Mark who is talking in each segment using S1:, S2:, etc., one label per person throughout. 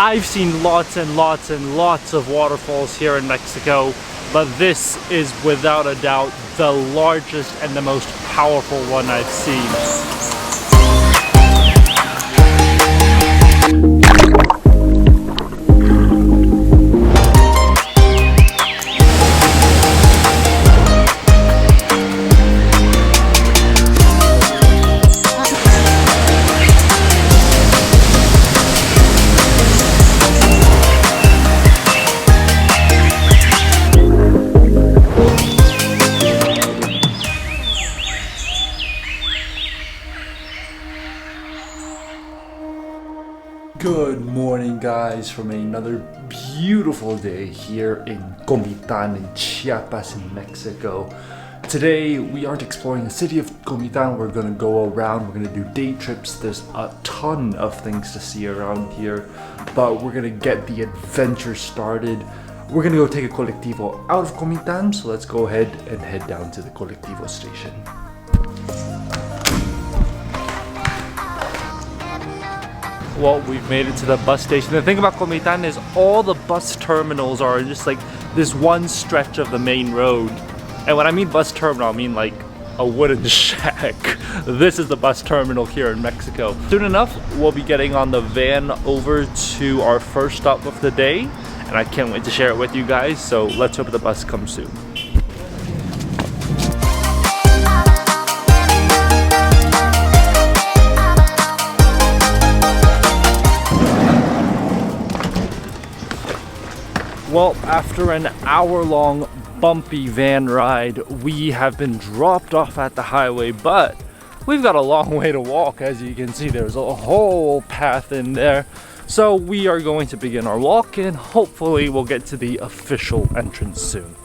S1: I've seen lots and lots and lots of waterfalls here in Mexico, but this is without a doubt the largest and the most powerful one I've seen.
S2: Good morning, guys, from another beautiful day here in Comitan in Chiapas in Mexico. Today we aren't exploring the city of Comitan. We're gonna go around, we're gonna do day trips. There's a ton of things to see around here, but we're gonna get the adventure started. We're gonna go take a colectivo out of Comitan, so let's go ahead and head down to the colectivo station.
S1: Well, we've made it to the bus station. The thing about Comitan is all the bus terminals are just like this one stretch of the main road. And when I mean bus terminal, I mean like a wooden shack. This is the bus terminal here in Mexico. Soon enough, we'll be getting on the van over to our first stop of the day. And I can't wait to share it with you guys. So let's hope the bus comes soon. Well, after an hour-long bumpy van ride, we have been dropped off at the highway, but we've got a long way to walk. As you can see, there's a whole path in there. So we are going to begin our walk and hopefully we'll get to the official entrance soon.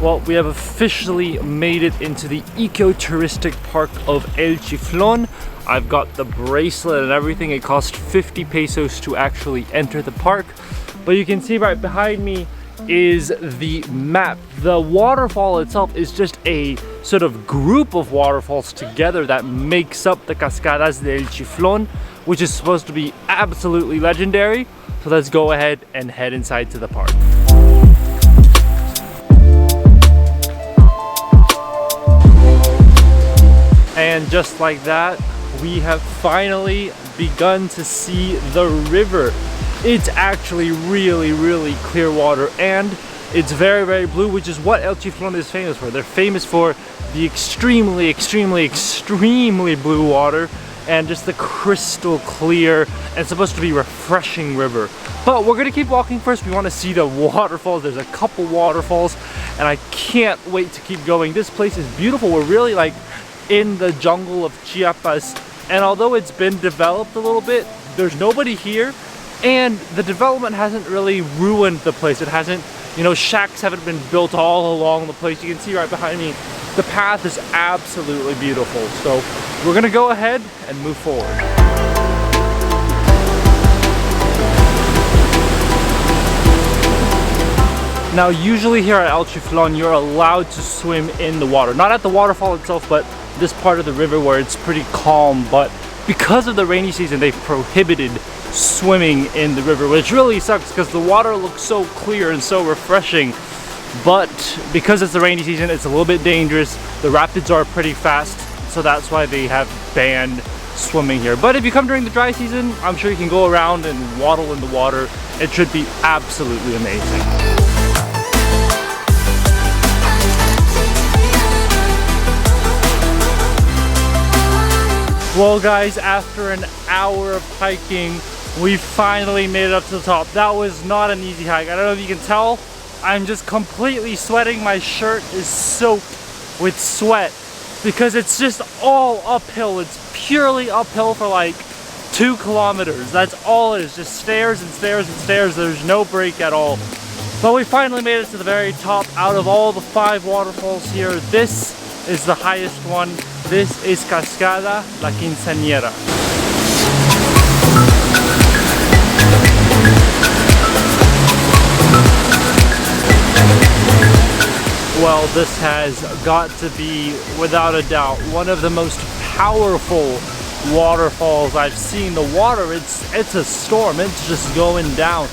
S1: Well, we have officially made it into the eco-touristic park of El Chiflon. I've got the bracelet and everything. It cost 50 pesos to actually enter the park. But you can see right behind me is the map. The waterfall itself is just a sort of group of waterfalls together that makes up the Cascadas de El Chiflon, which is supposed to be absolutely legendary. So let's go ahead and head inside to the park. And just like that, we have finally begun to see the river. It's actually really clear water, and it's very blue, which is what El Chiflon is famous for. They're famous for the extremely blue water and just the crystal clear and supposed to be refreshing river. But we're gonna keep walking first. We want to see the waterfalls. There's a couple waterfalls and I can't wait to keep going. This place is beautiful. We're really like in the jungle of Chiapas, and although it's been developed a little bit, there's nobody here, and the development hasn't really ruined the place. It hasn't, you know, shacks haven't been built all along the place. You can see right behind me, the path is absolutely beautiful. So we're gonna go ahead and move forward. Now, usually here at El Chiflon, you're allowed to swim in the water. Not at the waterfall itself, but this part of the river where it's pretty calm. But because of the rainy season, they've prohibited swimming in the river, which really sucks because the water looks so clear and so refreshing. But because it's the rainy season, it's a little bit dangerous. The rapids are pretty fast, so that's why they have banned swimming here. But if you come during the dry season, I'm sure you can go around and waddle in the water. It should be absolutely amazing. Well guys, after an hour of hiking, we finally made it up to the top. That was not an easy hike. I don't know if you can tell, I'm just completely sweating. My shirt is soaked with sweat because it's just all uphill. It's purely uphill for like 2 kilometers. That's all it is, just stairs and stairs and stairs. There's no break at all. But we finally made it to the very top. Out of all the 5 waterfalls here, this is the highest one. This is Cascada, la Quinceañera. Well, this has got to be, without a doubt, one of the most powerful waterfalls I've seen. The water, it's a storm. It's just going down.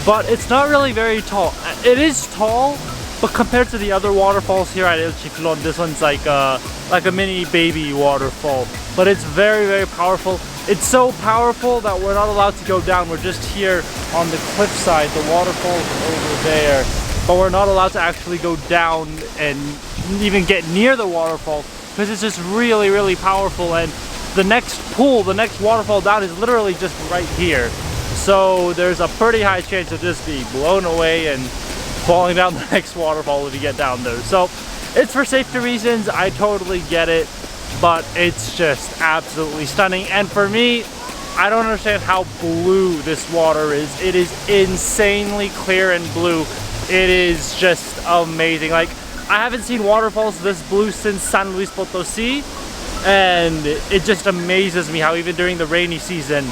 S1: But it's not really very tall. It is tall, but compared to the other waterfalls here at El Chiflon, this one's like a mini baby waterfall. But it's very, very powerful. It's so powerful that we're not allowed to go down. We're just here on the cliffside. The waterfall's over there. But we're not allowed to actually go down and even get near the waterfall because it's just really, really powerful. And the next pool, the next waterfall down is literally just right here. So there's a pretty high chance of just be blown away and falling down the next waterfall if you get down there. So it's for safety reasons. I totally get it, but it's just absolutely stunning. And for me, I don't understand how blue this water is. It is insanely clear and blue. It is just amazing. Like, I haven't seen waterfalls this blue since San Luis Potosi, and it just amazes me how even during the rainy season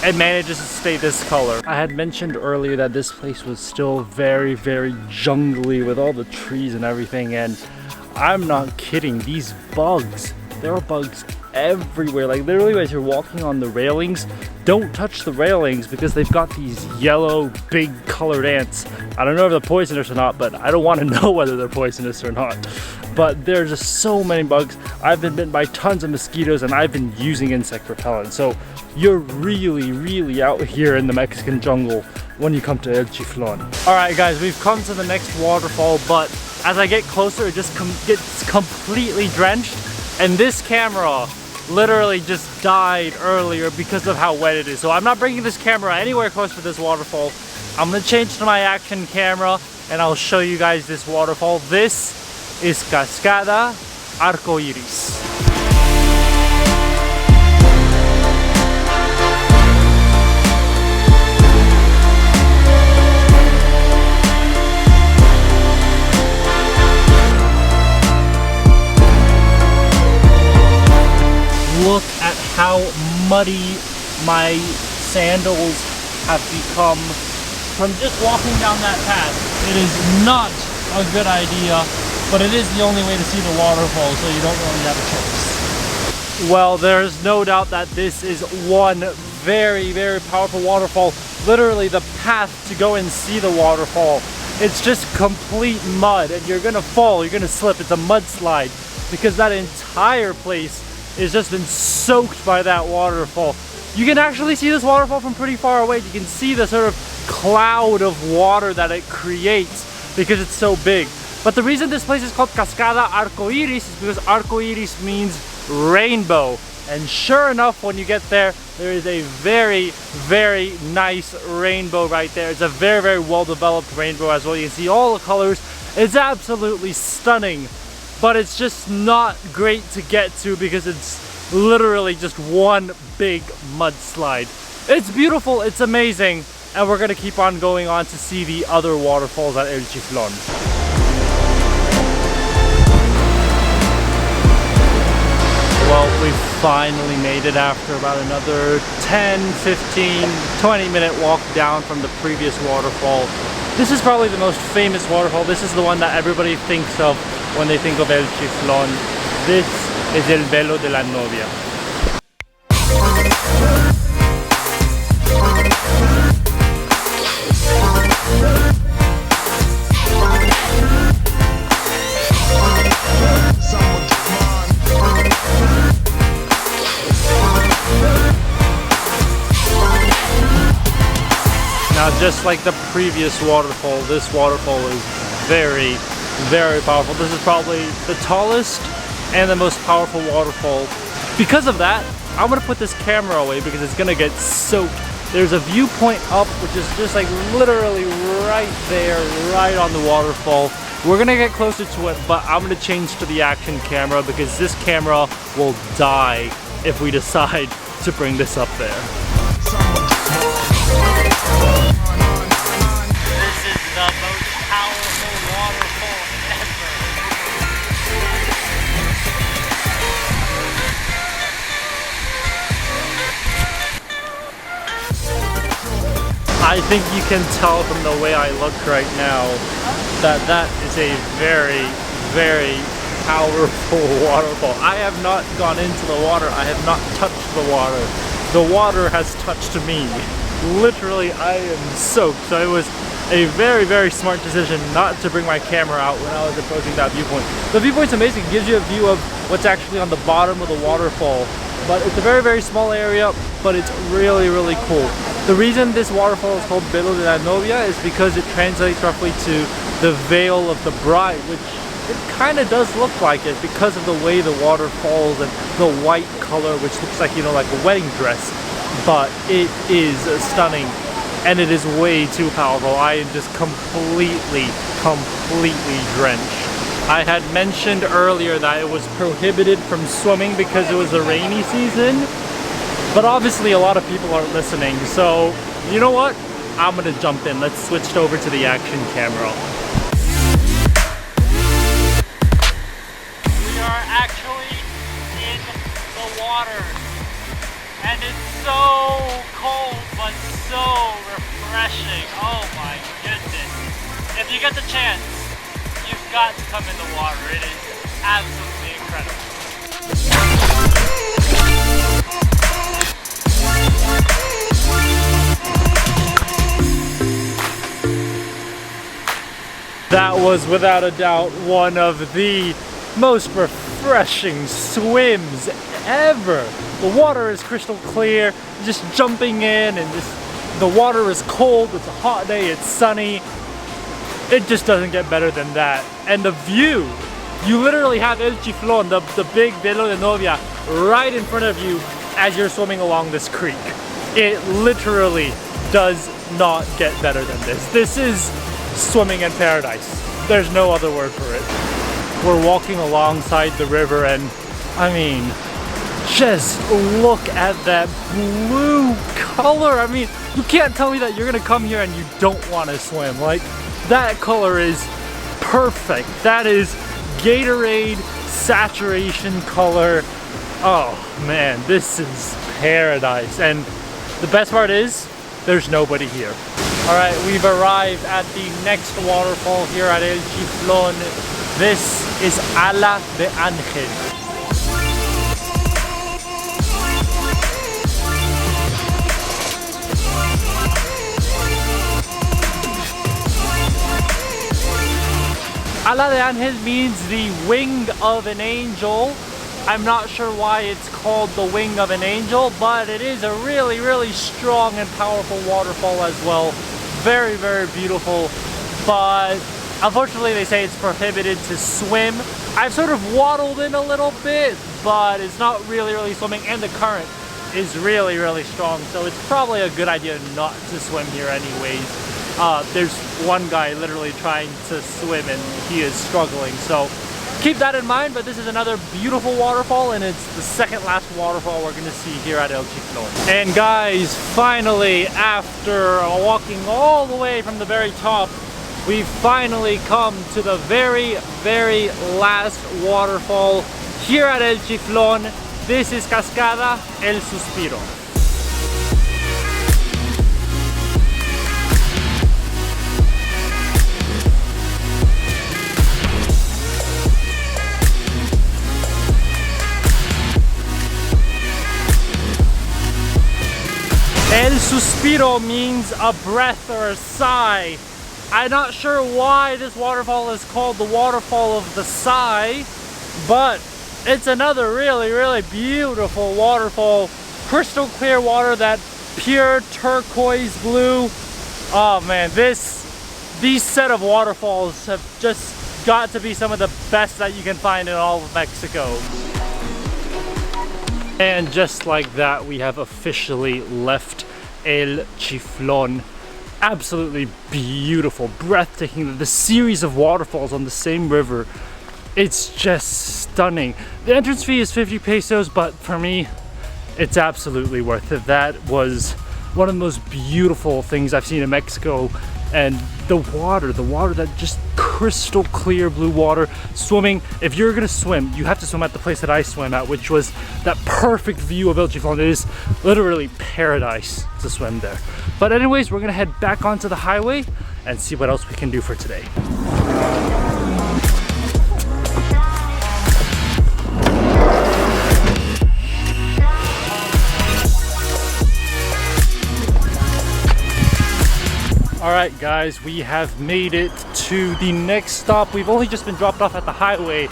S1: it manages to stay this color. I had mentioned earlier that this place was still very, very jungly with all the trees and everything, and I'm not kidding. These bugs, there are bugs everywhere. Like, literally as you're walking on the railings, don't touch the railings because they've got these yellow big colored ants. I don't know if they're poisonous or not, but I don't want to know whether they're poisonous or not. But there's just so many bugs. I've been bitten by tons of mosquitoes and I've been using insect repellent. So you're really, really out here in the Mexican jungle when you come to El Chiflon. All right guys, we've come to the next waterfall, but as I get closer, it just gets completely drenched. And this camera literally just died earlier because of how wet it is. So I'm not bringing this camera anywhere close to this waterfall. I'm gonna change to my action camera and I'll show you guys this waterfall. This is Cascada Arcoiris. Look at how muddy my sandals have become from just walking down that path. It is not a good idea, but it is the only way to see the waterfall, so you don't really have a choice. Well, there's no doubt that this is one very, very powerful waterfall. Literally the path to go and see the waterfall, it's just complete mud and you're gonna fall, you're gonna slip. It's a mudslide because that entire place is just been soaked by that waterfall. You can actually see this waterfall from pretty far away. You can see the sort of cloud of water that it creates because it's so big. But the reason this place is called Cascada Arcoiris is because Arcoiris means rainbow. And sure enough, when you get there, there is a very, very nice rainbow right there. It's a very, very well-developed rainbow as well. You can see all the colors. It's absolutely stunning. But it's just not great to get to because it's literally just one big mudslide. It's beautiful, it's amazing, and we're gonna keep on going on to see the other waterfalls at El Chiflon. Well, we finally made it after about another 10, 15, 20 minute walk down from the previous waterfall. This is probably the most famous waterfall. This is the one that everybody thinks of when they think of El Chiflon. This is el Velo de la Novia. Now, just like the previous waterfall, this waterfall is very, very powerful. This is probably the tallest and the most powerful waterfall. Because of that, I'm gonna put this camera away because it's gonna get soaked. There's a viewpoint up, which is just like literally right there, right on the waterfall. We're gonna get closer to it, but I'm gonna change to the action camera because this camera will die if we decide to bring this up there. This is the most powerful waterfall ever. I think you can tell from the way I look right now that that is a very, very powerful waterfall. I have not gone into the water. I have not touched the water. The water has touched me. Literally, I am soaked. So it was a very, very smart decision not to bring my camera out when I was approaching that viewpoint. The viewpoint's amazing. It gives you a view of what's actually on the bottom of the waterfall. But it's a very, very small area, but it's really, really cool. The reason this waterfall is called Velo de la Novia is because it translates roughly to the veil of the bride, which it kind of does look like it because of the way the water falls and the white color, which looks like, you know, like a wedding dress. But it is stunning and it is way too powerful. I am just completely drenched. I had mentioned earlier that it was prohibited from swimming because it was a rainy season, but obviously a lot of people aren't listening, so you know what? I'm gonna jump in. Let's switch over to the action camera. We are actually in the water, and it's so cold but so refreshing. Oh my goodness. If you get the chance, you've got to come in the water. It is absolutely incredible. That was without a doubt one of the most refreshing swims ever. The water is crystal clear, just jumping in, and just the water is cold, it's a hot day, it's sunny. It just doesn't get better than that. And the view, you literally have El Chiflón, the big Velo de Novia, right in front of you as you're swimming along this creek. It literally does not get better than this. This is swimming in paradise. There's no other word for it. We're walking alongside the river, and I mean, just look at that blue color. I mean, you can't tell me that you're gonna come here and you don't want to swim. Like, that color is perfect. That is Gatorade saturation color. Oh man, this is paradise. And the best part is, there's nobody here. All right, we've arrived at the next waterfall here at El Chiflón. This is Ala de Ángel. Ala de Ángel means the wing of an angel. I'm not sure why it's called the wing of an angel, but it is a really, really strong and powerful waterfall as well. Very, very beautiful, but unfortunately they say it's prohibited to swim. I've sort of waddled in a little bit, but it's not really, really swimming, and the current is really, really strong, so it's probably a good idea not to swim here anyways. There's one guy literally trying to swim and he is struggling, so keep that in mind. But this is another beautiful waterfall, and it's the second last waterfall we're gonna see here at El Chiflón. And guys, finally, after walking all the way from the very top, we've finally come to the very, very last waterfall here at El Chiflón. This is Cascada El Suspiro. El Suspiro means a breath or a sigh. I'm not sure why this waterfall is called the waterfall of the sigh, but it's another really, really beautiful waterfall. Crystal clear water, that pure turquoise blue. Oh man, these set of waterfalls have just got to be some of the best that you can find in all of Mexico. And just like that, we have officially left El Chiflón. Absolutely beautiful, breathtaking. The series of waterfalls on the same river, it's just stunning. The entrance fee is 50 pesos, but for me, it's absolutely worth it. That was one of the most beautiful things I've seen in Mexico. And the water that just crystal clear blue water. Swimming, if you're gonna swim, you have to swim at the place that I swim at, which was that perfect view of El Chiflón. It is literally paradise to swim there. But anyways, we're gonna head back onto the highway and see what else we can do for today. Alright guys, we have made it to the next stop. We've only just been dropped off at the highway.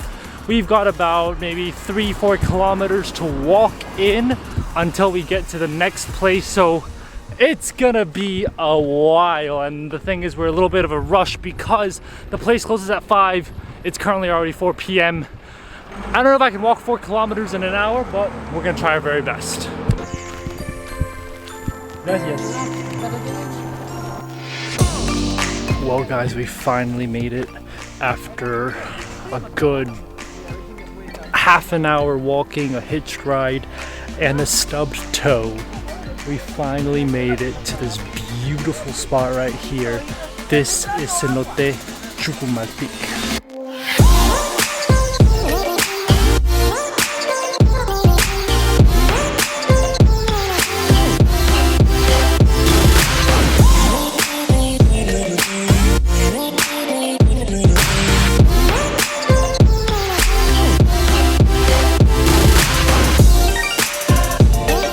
S1: We've got about maybe 3-4 kilometers to walk in until we get to the next place, so it's gonna be a while. And the thing is, we're a little bit of a rush because the place closes at 5. It's currently already 4 p.m. I don't know if I can walk 4 kilometers in an hour, but we're gonna try our very best. Gracias. Well guys, we finally made it after a good half an hour walking, a hitched ride, and a stubbed toe. We finally made it to this beautiful spot right here. This is Cenote Chiflon.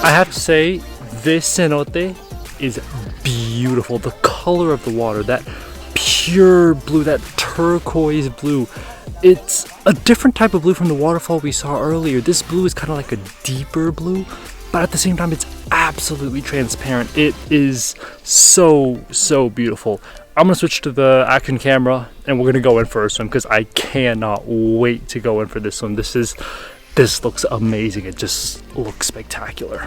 S1: I have to say, this cenote is beautiful. The color of the water, that pure blue, that turquoise blue. It's a different type of blue from the waterfall we saw earlier. This blue is kind of like a deeper blue, but at the same time, it's absolutely transparent. It is so, so beautiful. I'm gonna switch to the action camera and we're gonna go in for a swim because I cannot wait to go in for this one. This looks amazing. It just looks spectacular.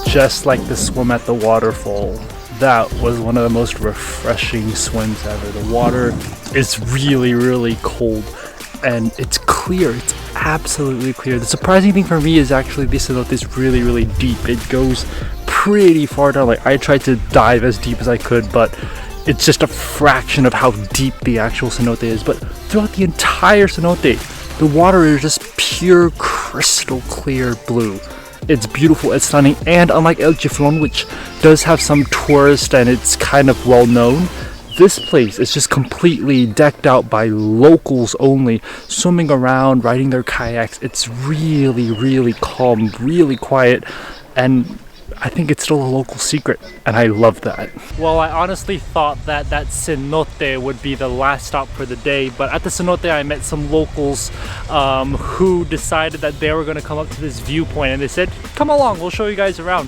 S1: Just like the swim at the waterfall, that was one of the most refreshing swims ever. The water is really, really cold and it's clear. It's absolutely clear. The surprising thing for me is actually this cenote is really, really deep. It goes pretty far down. Like, I tried to dive as deep as I could, but it's just a fraction of how deep the actual cenote is. But throughout the entire cenote, the water is just pure crystal clear blue. It's beautiful, it's stunning, and unlike El Chiflon, which does have some tourists and it's kind of well known, this place is just completely decked out by locals only, swimming around, riding their kayaks. It's really, really calm, really quiet, and I think it's still a local secret, and I love that. Well, I honestly thought that cenote would be the last stop for the day, but at the cenote I met some locals who decided that they were going to come up to this viewpoint, and they said, come along, we'll show you guys around.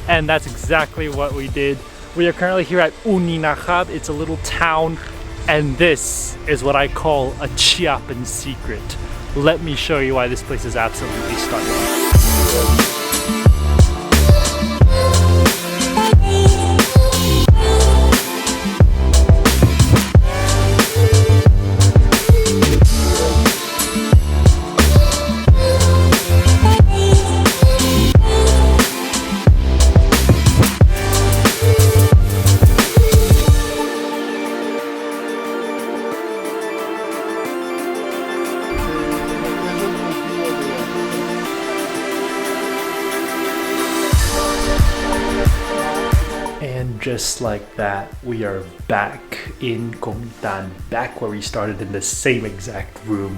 S1: And that's exactly what we did. We are currently here at Uninajab. It's a little town, and this is what I call a Chiapan secret. Let me show you why this place is absolutely stunning. Just like that, we are back in Comitan, back where we started in the same exact room.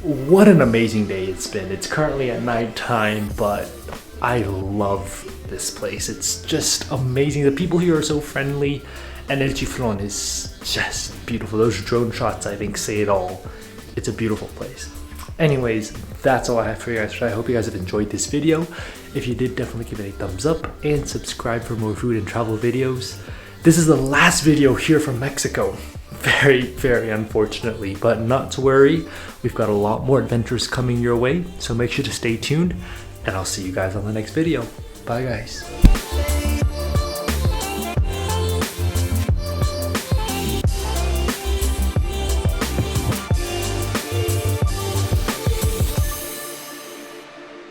S1: What an amazing day it's been. It's currently at night time, but I love this place. It's just amazing. The people here are so friendly, and El Chiflon is just beautiful. Those drone shots, I think, say it all. It's a beautiful place. Anyways, that's all I have for you guys today. I hope you guys have enjoyed this video. If you did, definitely give it a thumbs up and subscribe for more food and travel videos. This is the last video here from Mexico. Very, very unfortunately, but not to worry. We've got a lot more adventures coming your way, so make sure to stay tuned, and I'll see you guys on the next video. Bye guys.